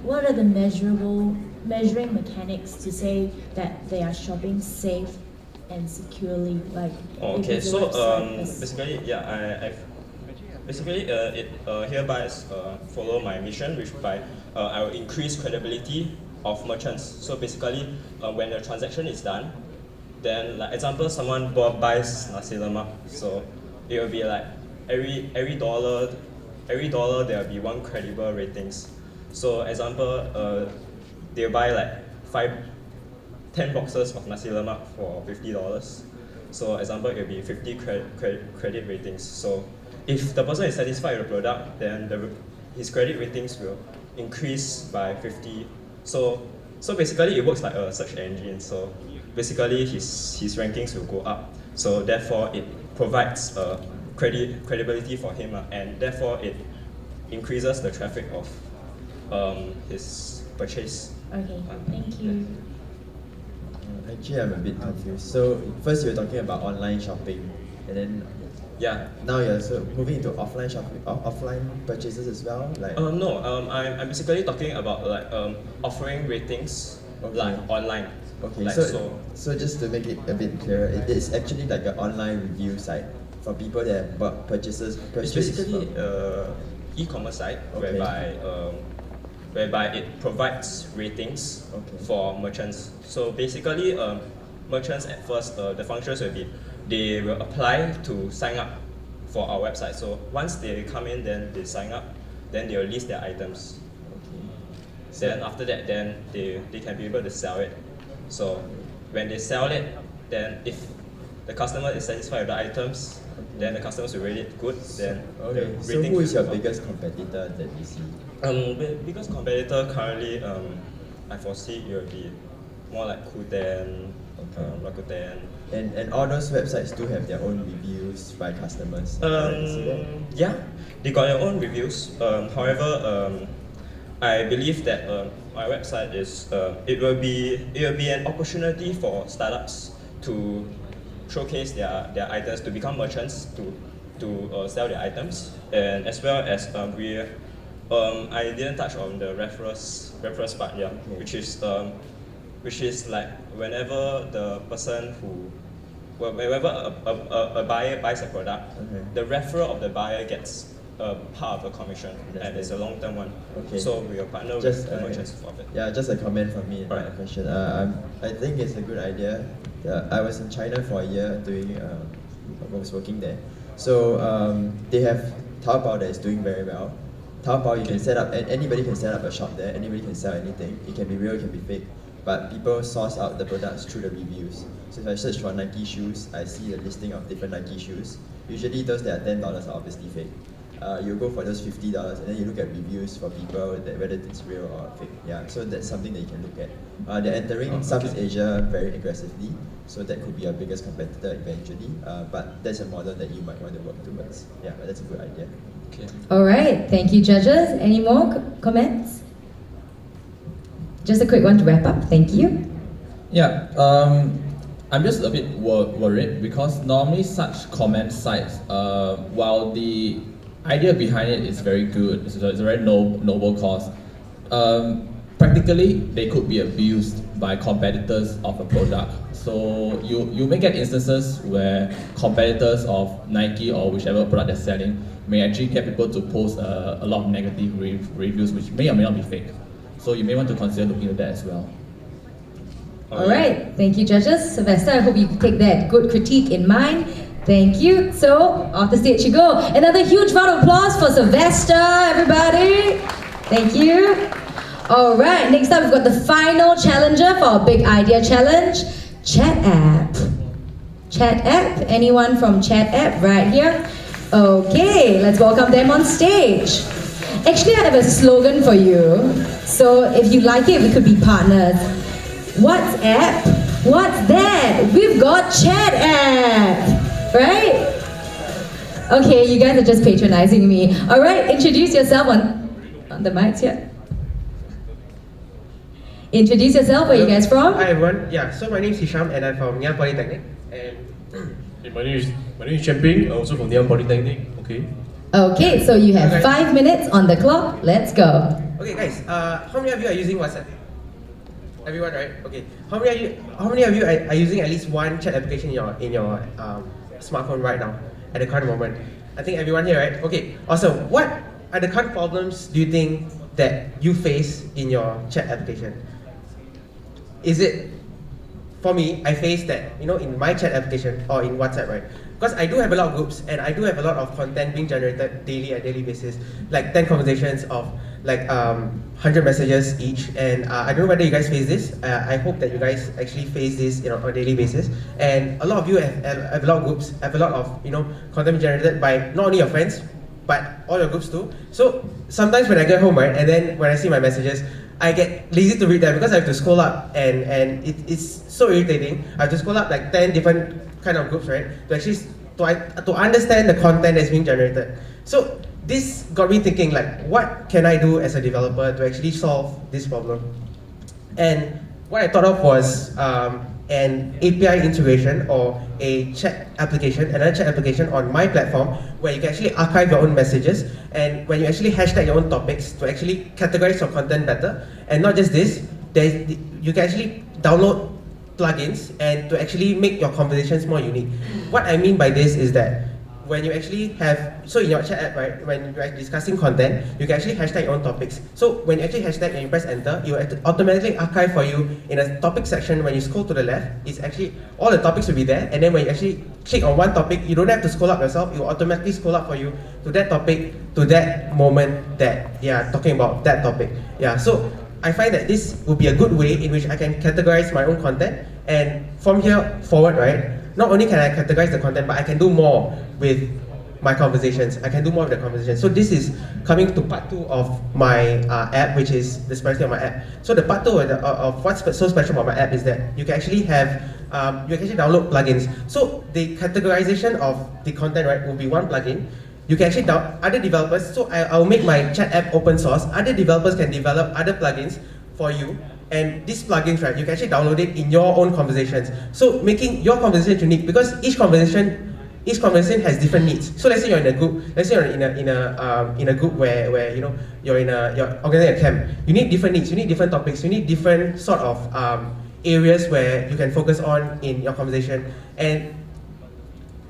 what are the measuring mechanics to say that they are shopping safe and securely? Like, okay, so basically, yeah, it hereby follow my mission, which by I will increase credibility of merchants. So basically, when the transaction is done, then like example, someone buys nasi lemak, so it will be like every dollar there will be one credible ratings. So example, they'll buy like 10 boxes of nasi lemak for $50. So example, it will be 50 credit ratings. So if the person is satisfied with the product, then his credit ratings will increase by 50. So basically it works like a search engine. So basically his rankings will go up. So therefore it provides credibility for him, and therefore it increases the traffic of his purchase. Okay, thank you. Actually, I'm a bit confused. So first you were talking about online shopping, and then now you're also moving into offline shopping, offline purchases as well. Like no, I'm basically talking about like offering ratings like online. Okay, like, so just to make it a bit clearer, it is actually like an online review site for people that have purchases. It's basically e-commerce site whereby it provides ratings for merchants. So basically, merchants at first, the functions will be, they will apply to sign up for our website. So once they come in, then they sign up, then they will list their items. Then after that, then they can be able to sell it. So when they sell it, then if the customer is satisfied with the items, then the customers will rate it good. Then so who is your biggest competitor that you see? Biggest competitor currently, I foresee it will be more like Qoo10, Rakuten. And all those websites do have their own reviews by customers. Yeah, they got their own reviews. However, I believe that my website is it will be an opportunity for startups to showcase their items, to become merchants, to sell their items, and as well as I didn't touch on the referrals part, which is like whenever the person whenever a buyer buys a product, the referral of the buyer gets part of the commission, and it's a long-term one. So we will partner with the merchants for it. Yeah, just a comment from me, a question. I think it's a good idea. I was in China for a year I was working there. So they have Taobao that is doing very well. Taobao, you can set up, anybody can set up a shop there, anybody can sell anything. It can be real, it can be fake. But people source out the products through the reviews. So if I search for Nike shoes, I see a listing of different Nike shoes. Usually those that are $10 are obviously fake. You go for those $50 and then you look at reviews for people that whether it's real or fake. Yeah, so that's something that you can look at. They're entering Southeast Asia very aggressively, so that could be our biggest competitor eventually. But that's a model that you might want to work towards. Yeah, but that's a good idea. Okay. All right, thank you, judges. Any more comments? Just a quick one to wrap up. Thank you. Yeah, I'm just a bit worried because normally such comment sites, while the idea behind it is very good, it's a very noble cause, practically they could be abused by competitors of a product. So you may get instances where competitors of Nike or whichever product they're selling may actually get people to post a lot of negative reviews which may or may not be fake. So you may want to consider looking at that as well. All right, thank you, judges. Sylvester, I hope you take that good critique in mind. Thank you. So, off the stage you go. Another huge round of applause for Sylvester, everybody. Thank you. All right, next up we've got the final challenger for our Big Idea Challenge, Chat App. Chat App, anyone from Chat App right here? Okay, let's welcome them on stage. Actually, I have a slogan for you. So if you like it, we could be partners. What's app? What's that? We've got Chat App, right? Okay, you guys are just patronizing me. All right, introduce yourself on the mics here. Introduce yourself. Where are you guys from? Hi everyone. Yeah, so my name is Hisham and I'm from Ngee Ann Polytechnic. And hey, my name is Champing, also from Ngee Ann Polytechnic. Okay. Okay, so you have 5 minutes on the clock. Let's go. Okay, guys. How many of you are using WhatsApp? Everyone, right? Okay. How many of you are using at least one chat application in your smartphone right now at the current moment? I think everyone here, right? Okay. Awesome. What are the current problems do you think that you face in your chat application? Is it, for me, I face that, in my chat application or in WhatsApp, right? Because I do have a lot of groups and I do have a lot of content being generated daily basis, like 10 conversations of like 100 messages each. And I don't know whether you guys face this. I hope that you guys actually face this on a daily basis. And a lot of you have a lot of groups, have a lot of content generated by not only your friends, but all your groups too. So sometimes when I get home, right, and then when I see my messages, I get lazy to read them because I have to scroll up and it's so irritating. I have to scroll up like 10 different kind of groups, right, to actually to understand the content that's being generated. So this got me thinking, like, what can I do as a developer to actually solve this problem? And what I thought of was an API integration or a chat application, another chat application on my platform where you can actually archive your own messages, and when you actually hashtag your own topics to actually categorize your content better. And not just this, you can actually download plugins and to actually make your conversations more unique. What I mean by this is that when you actually have, so in your chat app, right, when you're discussing content, you can actually hashtag your own topics. So when you actually hashtag and you press enter, it will automatically archive for you in a topic section. When you scroll to the left, it's actually, all the topics will be there, and then when you actually click on one topic, you don't have to scroll up yourself, it will automatically scroll up for you to that topic, to that moment that they are talking about that topic. Yeah, so I find that this would be a good way in which I can categorize my own content, and from here forward, right, not only can I categorize the content, but I can do more with my conversations. I can do more with the conversations. So this is coming to part 2 of my app, which is the specialty of my app. So the part 2 of what's so special about my app is that you can actually have, you can actually download plugins. So the categorization of the content, right, will be one plugin. You can actually other developers, so I'll make my chat app open source. Other developers can develop other plugins for you. And these plugins, right, you can actually download it in your own conversations. So making your conversation unique, because each conversation has different needs. So let's say you're in a group. Let's say you're in a group where you're organizing a camp. You need different needs. You need different topics. You need different sort of areas where you can focus on in your conversation. And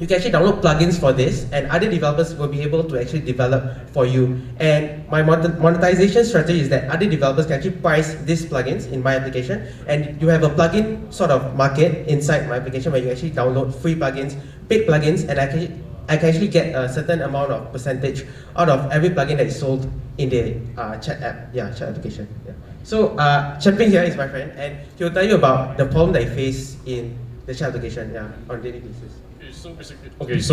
you can actually download plugins for this, and other developers will be able to actually develop for you. And my monetization strategy is that other developers can actually price these plugins in my application, and you have a plugin sort of market inside my application where you actually download free plugins, paid plugins, and I can actually get a certain amount of percentage out of every plugin that is sold in the chat app, chat application. Yeah. So Champion here is my friend, and he'll tell you about the problem that he face in the chat application, on a daily basis. So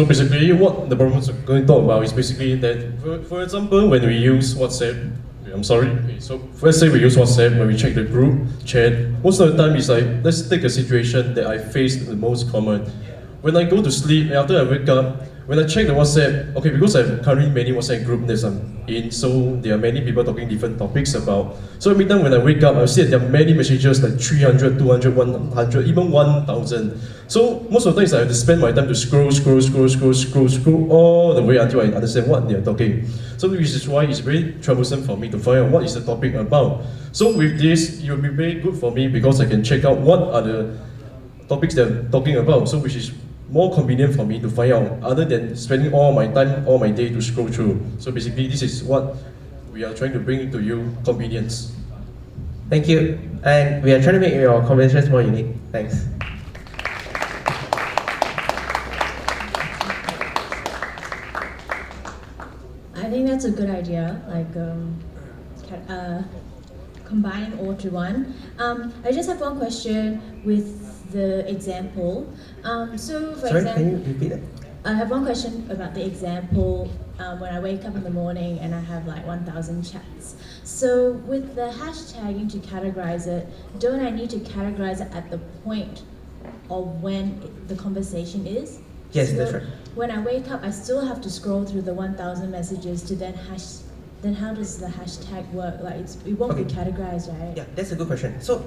basically, what the problem is going to talk about is basically that, for example, when we use WhatsApp, so let's say we use WhatsApp when we check the group chat. Most of the time, it's like, let's take a situation that I faced the most common. When I go to sleep, after I wake up, when I check the WhatsApp, okay, because I have currently many WhatsApp group that I'm in, so there are many people talking different topics about. So every time when I wake up, I see that there are many messages like 300, 200, 100, even 1,000. So most of the times I have to spend my time to scroll all the way until I understand what they are talking. So which is why it's very troublesome for me to find out what is the topic about. So with this, it will be very good for me because I can check out what are the topics they're talking about. So which is more convenient for me to find out, other than spending all my time, all my day to scroll through. So basically, this is what we are trying to bring to you, convenience. Thank you. And we are trying to make your conversations more unique. Thanks. I think that's a good idea, like combining all to one. I just have one question with the example. So for Sorry, example, can you repeat it? I have one question about the example when I wake up in the morning and I have like 1,000 chats. So with the hashtagging to categorize it, don't I need to categorize it at the point of when the conversation is? Yes, So that's right. when I wake up, I still have to scroll through the 1,000 messages to then then how does the hashtag work? Like it won't be categorized, right? Yeah, that's a good question. So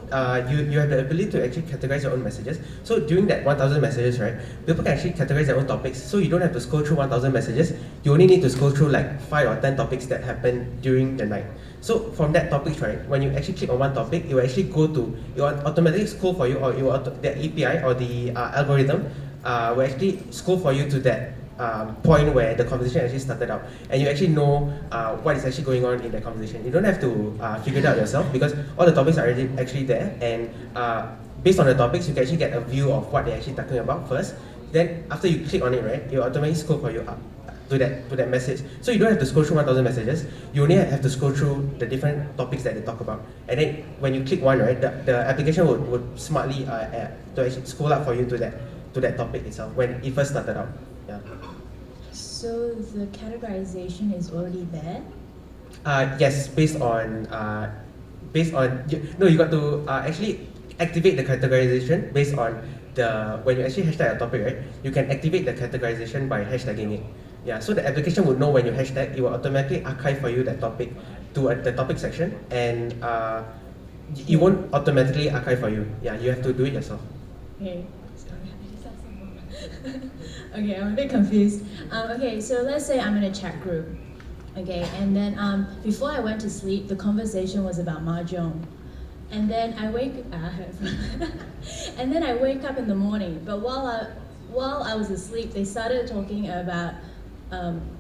you have the ability to actually categorize your own messages. So during that 1,000 messages, right, people can actually categorize their own topics. So you don't have to scroll through 1,000 messages. You only need to scroll through like 5 or 10 topics that happen during the night. So from that topic, right, when you actually click on one topic, it will actually go to, it will automatically scroll for you, or it will the API or the algorithm will actually scroll for you to that point where the conversation actually started out, and you actually know what is actually going on in the conversation. You don't have to figure it out yourself, because all the topics are already actually there, and based on the topics, you can actually get a view of what they're actually talking about first. Then after you click on it, right, it will automatically scroll for you up to that message. So you don't have to scroll through 1,000 messages. You only have to scroll through the different topics that they talk about. And then when you click one, right, the application would smartly to actually scroll up for you to that topic itself when it first started out. Yeah. So the categorization is already there? Yes, based on you got to actually activate the categorization based on when you actually hashtag a topic, right? You can activate the categorization by hashtagging it. Yeah, so the application would know when you hashtag, it will automatically archive for you that topic to the topic section, and it won't automatically archive for you. Yeah, you have to do it yourself. Okay. Okay, I'm a bit confused. Okay, so let's say I'm in a chat group. Okay, and then before I went to sleep, the conversation was about mahjong. And then I wake up in the morning. But while I was asleep, they started talking about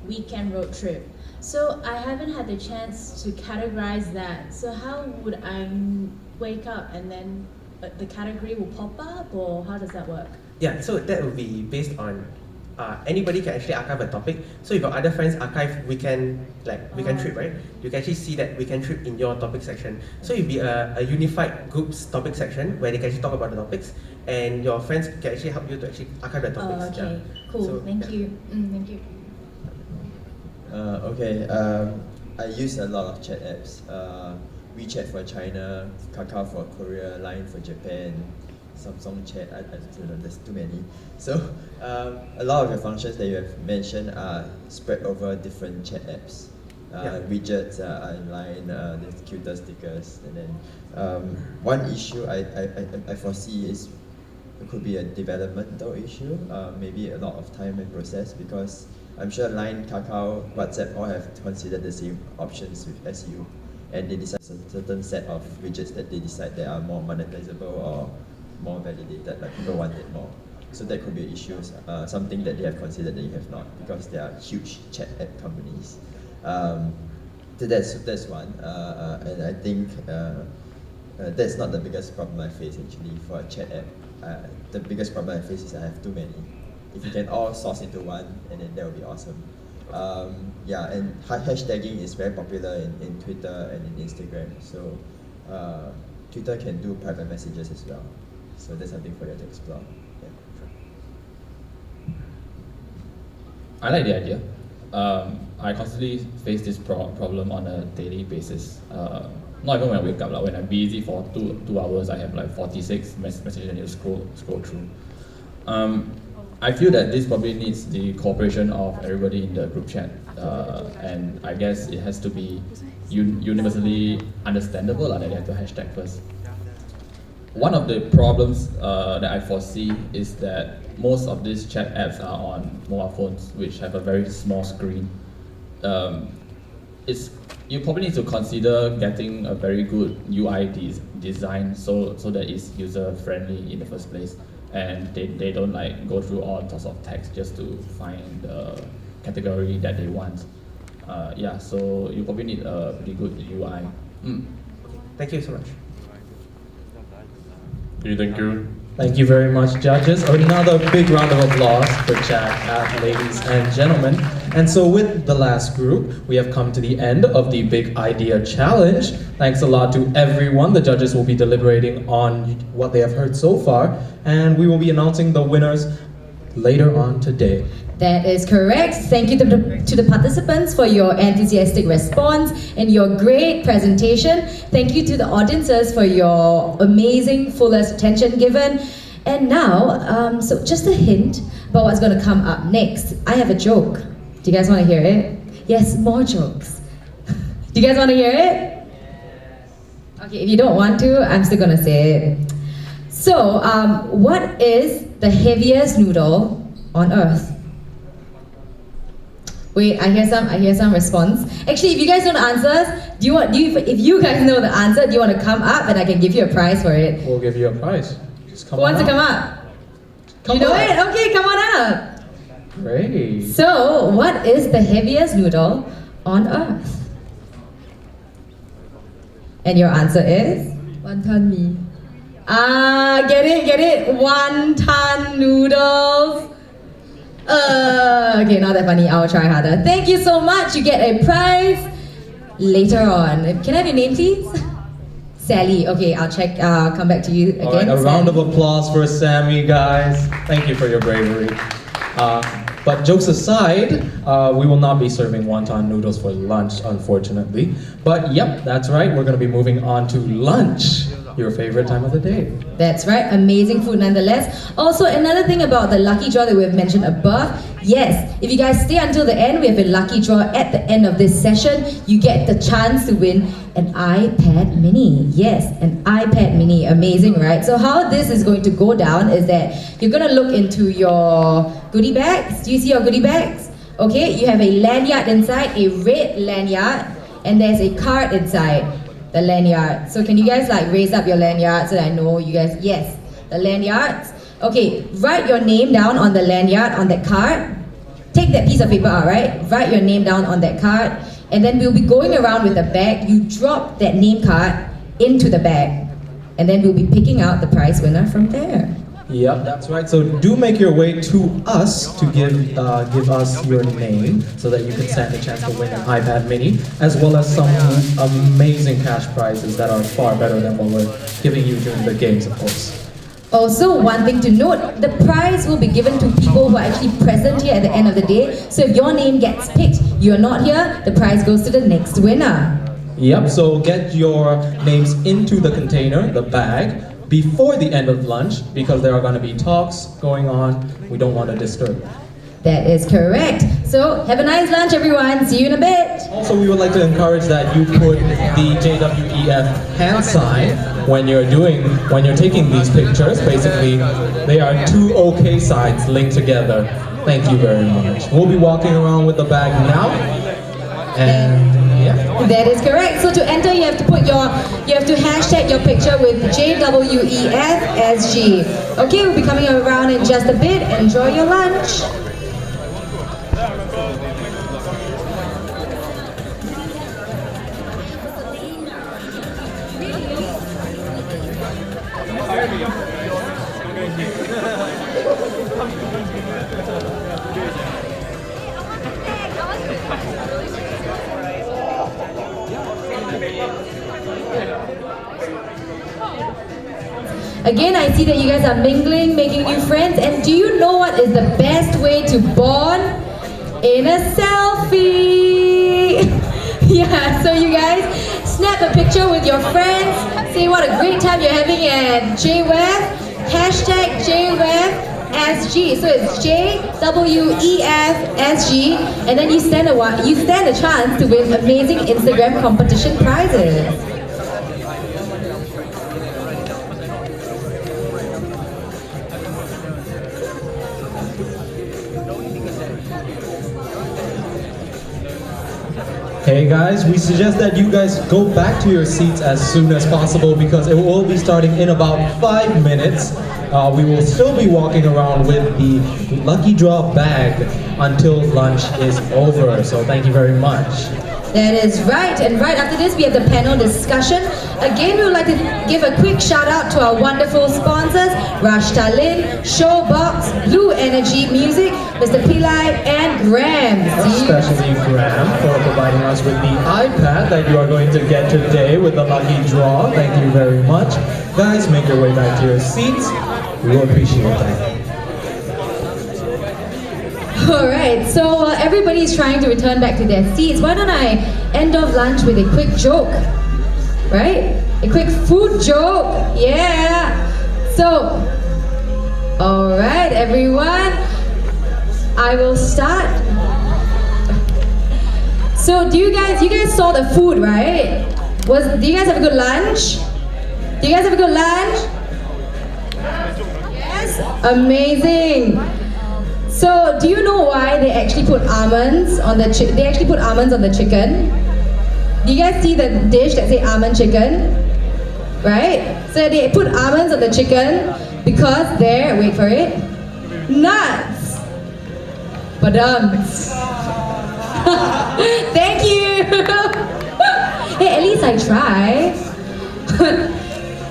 weekend road trip. So I haven't had the chance to categorize that. So how would I wake up and then the category will pop up, or how does that work? Yeah, so that will be based on anybody can actually archive a topic. So if your other friends archive weekend trip, right? You can actually see that weekend trip in your topic section. So it'll be a unified groups topic section where they can actually talk about the topics, and your friends can actually help you to actually archive the topics. Oh, okay, yeah. cool. So, thank you. Thank you. I use a lot of chat apps. WeChat for China, Kakao for Korea, Line for Japan, Samsung Chat, I don't know, there's too many. So a lot of the functions that you have mentioned are spread over different chat apps. Widgets online, there's cuter stickers, and then one issue I foresee is it could be a developmental issue, maybe a lot of time and process, because I'm sure Line, Kakao, WhatsApp all have considered the same options with SU, and they decide a certain set of widgets that they decide that are more monetizable or more validated, like people want it more. So that could be an issue, something that they have considered that you have not, because they are huge chat app companies. So that's one, and I think that's not the biggest problem I face actually for a chat app. The biggest problem I face is I have too many. If you can all source into one, and then that would be awesome. Yeah, and hashtagging is very popular in Twitter and in Instagram. So Twitter can do private messages as well. So that's something for you to explore. Yeah. I like the idea. I constantly face this problem on a daily basis. Not even when I wake up, like when I'm busy for two hours, I have like 46 messages I need to scroll through. I feel that this probably needs the cooperation of everybody in the group chat, and I guess it has to be universally understandable that they have to hashtag first. One of the problems that I foresee is that most of these chat apps are on mobile phones, which have a very small screen. You probably need to consider getting a very good UI design so that it's user friendly in the first place, and they don't like go through all sorts of text just to find the category that they want. Yeah, so you probably need a pretty good UI. Thank you so much. Okay, thank you. Thank you very much, judges. Another big round of applause for chat, ladies and gentlemen. And so with the last group, we have come to the end of the Big Idea Challenge. Thanks a lot to everyone. The judges will be deliberating on what they have heard so far, and we will be announcing the winners later on today. That is correct. Thank you to the participants for your enthusiastic response and your great presentation. Thank you to the audiences for your amazing, fullest attention given. And now, so just a hint about what's going to come up next. I have a joke. Do you guys want to hear it? Yes, more jokes. Do you guys want to hear it? Okay, if you don't want to, I'm still going to say it. So, what is the heaviest noodle on Earth? Wait, I hear some response. Actually, if you guys know the answers, if you guys know the answer, do you want to come up and I can give you a prize for it? We'll give you a prize. Just come Who on wants to up. come up? Come You know on. it? Okay, come on up. Great. So, what is the heaviest noodle on earth? And your answer is? Wonton mee. Ah, get it? 1 ton noodles. Okay, not that funny. I'll try harder. Thank you so much. You get a prize later on. Can I have your name, please? Sally. Okay, I'll check. Come back to you again. All right, a round of Sally. applause for Sammy, guys. Thank you for your bravery. But jokes aside, we will not be serving wonton noodles for lunch, unfortunately. But yep, that's right. We're going to be moving on to lunch, your favorite time of the day. That's right, amazing food nonetheless. Also, another thing about the lucky draw that we've mentioned above, yes, if you guys stay until the end, we have a lucky draw at the end of this session. You get the chance to win an iPad mini. Yes, an iPad mini, amazing, right? So how this is going to go down is that you're gonna look into your goodie bags. Do you see your goodie bags? Okay, you have a lanyard inside, a red lanyard, and there's a card inside the lanyard. So can you guys like raise up your lanyard so that I know you guys, yes, the lanyards. Okay, write your name down on the lanyard on that card. Take that piece of paper out, right? Write your name down on that card, and then we'll be going around with a bag. You drop that name card into the bag, and then we'll be picking out the prize winner from there. Yep, that's right. So do make your way to us to give us your name so that you can stand a chance to win an iPad mini, as well as some amazing cash prizes that are far better than what we're giving you during the games, of course. Also, one thing to note, the prize will be given to people who are actually present here at the end of the day. So if your name gets picked, you're not here, the prize goes to the next winner. Yep, so get your names into the container, the bag, before the end of lunch, because there are going to be talks going on. We don't want to disturb. That is correct. So have a nice lunch, everyone. See you in a bit. Also, we would like to encourage that you put the JWEF hand sign when you're taking these pictures. Basically, they are two OK signs linked together. Thank you very much. We'll be walking around with the bag now, and yeah. That is correct. So to enter, you have to hashtag your picture with JWEFSG. Okay, we'll be coming around in just a bit. Enjoy your lunch. Again, I see that you guys are mingling, making new friends, and do you know what is the best way to bond? In a selfie! Yeah, so you guys snap a picture with your friends, say what a great time you're having at JWEF, hashtag JWEFSG. So it's JWEFSG, and then you stand a chance to win amazing Instagram competition prizes. Hey guys, we suggest that you guys go back to your seats as soon as possible because it will be starting in about 5 minutes. We will still be walking around with the lucky draw bag until lunch is over. So thank you very much. That is right, and right after this we have the panel discussion. Again, we would like to give a quick shout out to our wonderful sponsors, Rashta Lin, Showbox, Blue Energy Music, Mr. Pillai, and Graham. Especially Graham for providing us with the iPad that you are going to get today with the lucky draw. Thank you very much. Guys, make your way back to your seats. We will appreciate that. Alright, so while everybody's trying to return back to their seats, why don't I end off lunch with a quick joke? Right? A quick food joke. Yeah. So, alright everyone. I will start. So you guys saw the food, right? Do you guys have a good lunch? Do you guys have a good lunch? Yes? Amazing. So, do you know why they actually put almonds on the They actually put almonds on the chicken. Do you guys see the dish that say almond chicken? Right? So they put almonds on the chicken because they're, wait for it, nuts. Badums. Thank you. Hey, at least I try.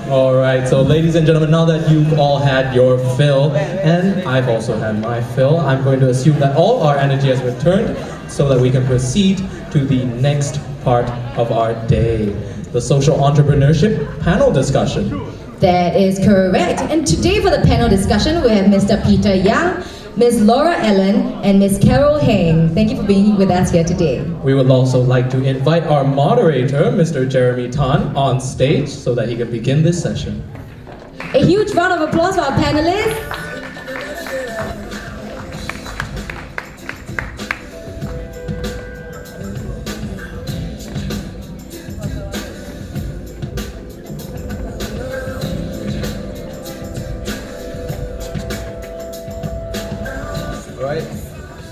Alright, so ladies and gentlemen, now that you've all had your fill, and I've also had my fill, I'm going to assume that all our energy has returned so that we can proceed to the next part of our day, the social entrepreneurship panel discussion. That is correct. And today for the panel discussion, we have Mr. Peter Yang, Ms. Laura Ellen, and Ms. Carol Heng. Thank you for being with us here today. We would also like to invite our moderator, Mr. Jeremy Tan, on stage so that he can begin this session. A huge round of applause for our panelists.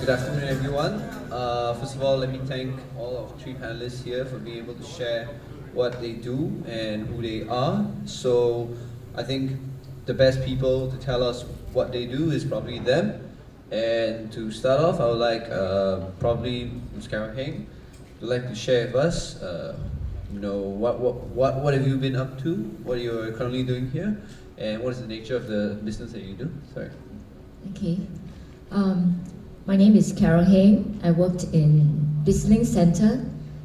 Good afternoon, everyone. First of all, let me thank all of 3 panelists here for being able to share what they do and who they are. So I think the best people to tell us what they do is probably them. And to start off, I would like probably Ms. Carol Heng would like to share with us, what have you been up to, what you're currently doing here, and what is the nature of the business that you do? Sorry. Okay. My name is Carol Heng. I worked in Bisling Center.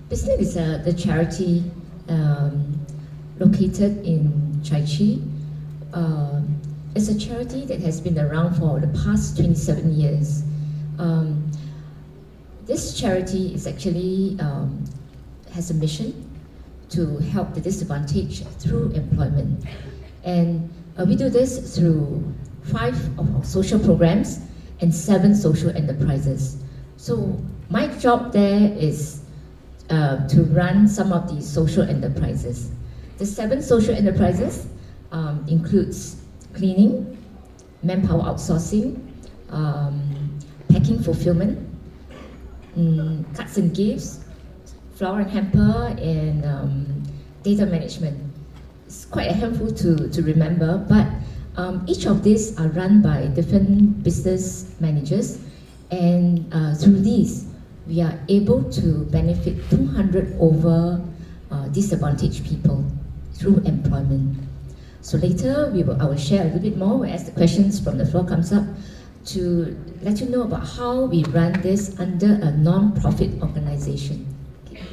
Bisling is the charity located in Chai Chi. It's a charity that has been around for the past 27 years. This charity is actually has a mission to help the disadvantaged through employment. And we do this through 5 of our social programs and 7 social enterprises. So my job there is to run some of these social enterprises. The 7 social enterprises includes cleaning, manpower outsourcing, packing fulfillment, cards and gifts, flower and hamper, and data management. It's quite a handful to remember, but each of these are run by different business managers, and through these, we are able to benefit 200 over disadvantaged people through employment. So later, I will share a little bit more as the questions from the floor comes up to let you know about how we run this under a non-profit organization. Okay.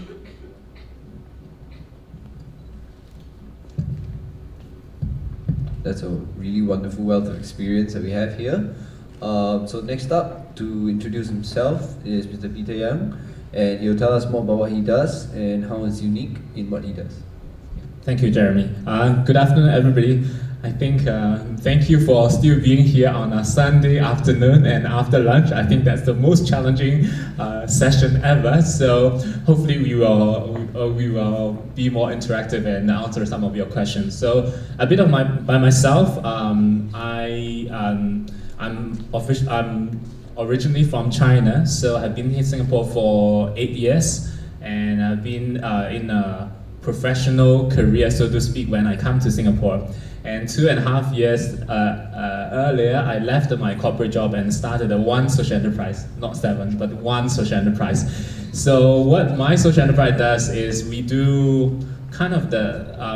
That's a really wonderful wealth of experience that we have here. So next up, to introduce himself, is Mr. Peter Yang, and he'll tell us more about what he does and how it's unique in what he does. Thank you, Jeremy. Good afternoon, everybody. I think thank you for still being here on a Sunday afternoon and after lunch. I think that's the most challenging session ever. So hopefully we will be more interactive and answer some of your questions. So a bit of by myself. I'm originally from China, so I've been in Singapore for 8 years, and I've been in a professional career, so to speak, when I come to Singapore. And 2.5 years earlier, I left my corporate job and started one social enterprise, not 7, but one social enterprise. So what my social enterprise does is we do kind of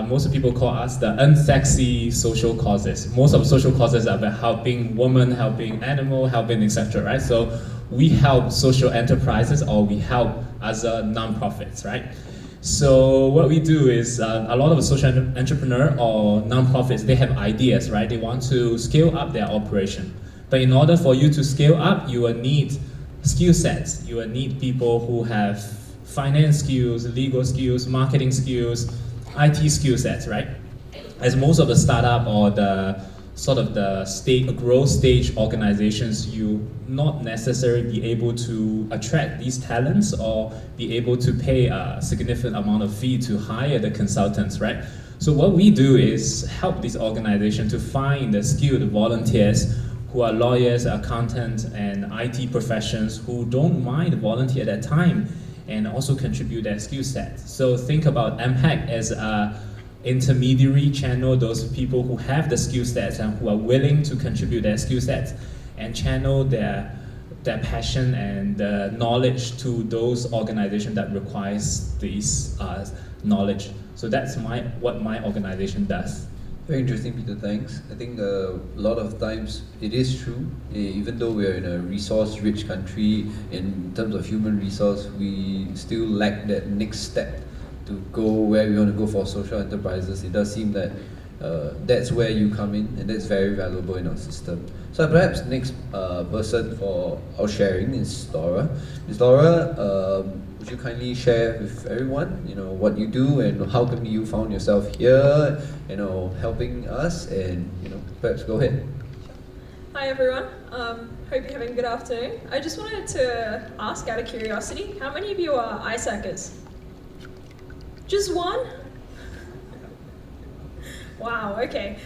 most people call us the unsexy social causes. Most of social causes are about helping women, helping animals, helping etc. Right? So we help social enterprises, or we help as a non-profits, right? So what we do is a lot of social entrepreneur or non-profits, they have ideas, right? They want to scale up their operation. But in order for you to scale up, you will need skill sets. You will need people who have finance skills, legal skills, marketing skills, IT skill sets, right? As most of the startup or the sort of the growth stage organizations, you not necessarily be able to attract these talents or be able to pay a significant amount of fee to hire the consultants, right? So what we do is help this organization to find the skilled volunteers who are lawyers, accountants, and IT professions who don't mind volunteer their time and also contribute their skill set. So think about MHAC as a intermediary channel, those people who have the skill sets and who are willing to contribute their skill sets and channel their passion and knowledge to those organizations that requires this knowledge. So that's what my organization does. Very interesting, Peter, thanks. I think a lot of times it is true, even though we are in a resource-rich country, in terms of human resource, we still lack that next step to go where we want to go for social enterprises. It does seem that that's where you come in, and that's very valuable in our system. So perhaps next person for our sharing is Laura. Ms. Laura, would you kindly share with everyone, what you do and how come you found yourself here, helping us, and perhaps go ahead. Hi everyone. Hope you're having a good afternoon. I just wanted to ask, out of curiosity, how many of you are ISACers? Just one? Wow, okay.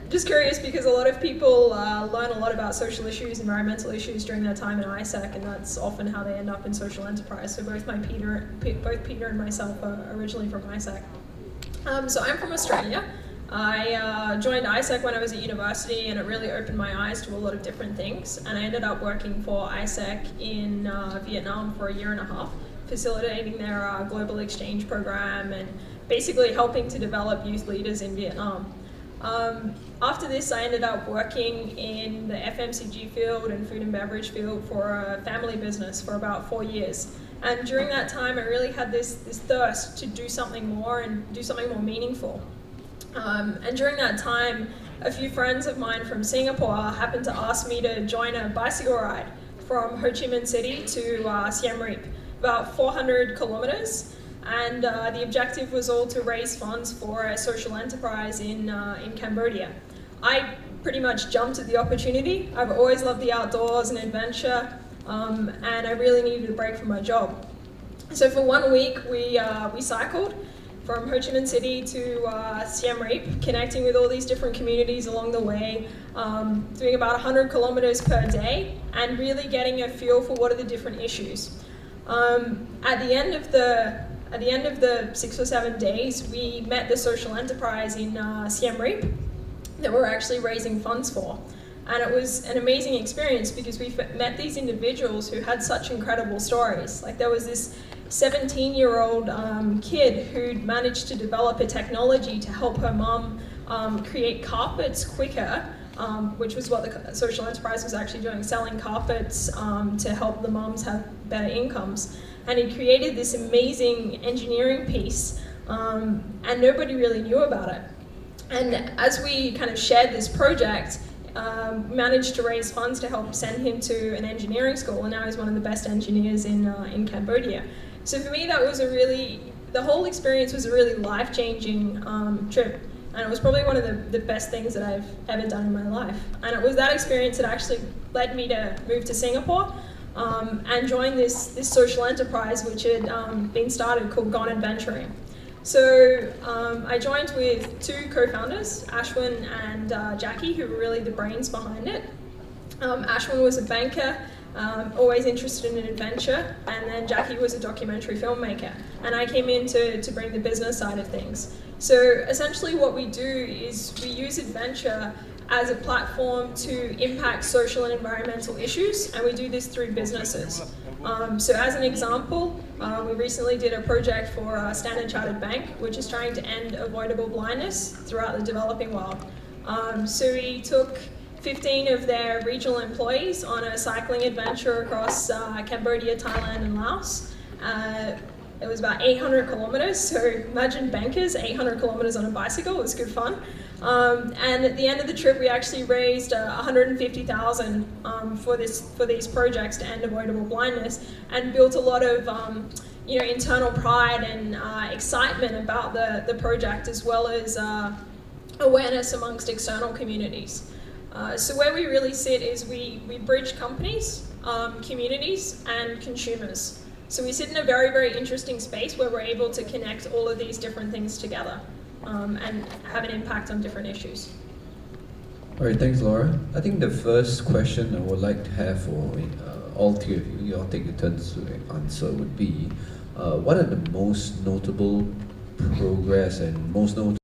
Just curious because a lot of people learn a lot about social issues, environmental issues during their time in ISAC, and that's often how they end up in social enterprise. So both Peter and myself are originally from ISAC. So I'm from Australia. I joined ISAC when I was at university, and it really opened my eyes to a lot of different things. And I ended up working for ISAC in Vietnam for 1.5 years, facilitating their global exchange program and basically helping to develop youth leaders in Vietnam. After this, I ended up working in the FMCG field and food and beverage field for a family business for about 4 years. And during that time, I really had this thirst to do something more and do something more meaningful. And during that time, a few friends of mine from Singapore happened to ask me to join a bicycle ride from Ho Chi Minh City to Siem Reap, about 400 kilometers. And the objective was all to raise funds for a social enterprise in Cambodia. I pretty much jumped at the opportunity. I've always loved the outdoors and adventure, and I really needed a break from my job. So for 1 week, we cycled from Ho Chi Minh City to Siem Reap, connecting with all these different communities along the way, doing about 100 kilometers per day, and really getting a feel for what are the different issues. At the end of the 6 or 7 days, we met the social enterprise in Siem Reap that we're actually raising funds for. And it was an amazing experience because we met these individuals who had such incredible stories. Like there was this 17-year-old kid who'd managed to develop a technology to help her mum create carpets quicker, which was what the social enterprise was actually doing, selling carpets to help the mums have better incomes. And he created this amazing engineering piece, and nobody really knew about it. And as we kind of shared this project, managed to raise funds to help send him to an engineering school, and now he's one of the best engineers in Cambodia. So for me, that was the whole experience was a really life-changing trip, and it was probably one of the best things that I've ever done in my life. And it was that experience that actually led me to move to Singapore and join this social enterprise which had been started called Gone Adventuring. So I joined with 2 co-founders, Ashwin and Jackie, who were really the brains behind it. Ashwin was a banker, always interested in adventure, and then Jackie was a documentary filmmaker. And I came in to bring the business side of things. So essentially what we do is we use adventure as a platform to impact social and environmental issues, and we do this through businesses. So as an example, we recently did a project for Standard Chartered Bank, which is trying to end avoidable blindness throughout the developing world. So we took 15 of their regional employees on a cycling adventure across Cambodia, Thailand, and Laos. It was about 800 kilometers, so imagine bankers, 800 kilometers on a bicycle. It was good fun. And at the end of the trip, we actually raised 150,000 for these projects to end avoidable blindness, and built a lot of internal pride and excitement about the project, as well as awareness amongst external communities. So where we really sit is we bridge companies, communities, and consumers. So we sit in a very, very interesting space where we're able to connect all of these different things together and have an impact on different issues. All right, thanks, Laura. I think the first question I would like to have for all three of you, all take your turns to answer, would be what are the most notable progress and most notable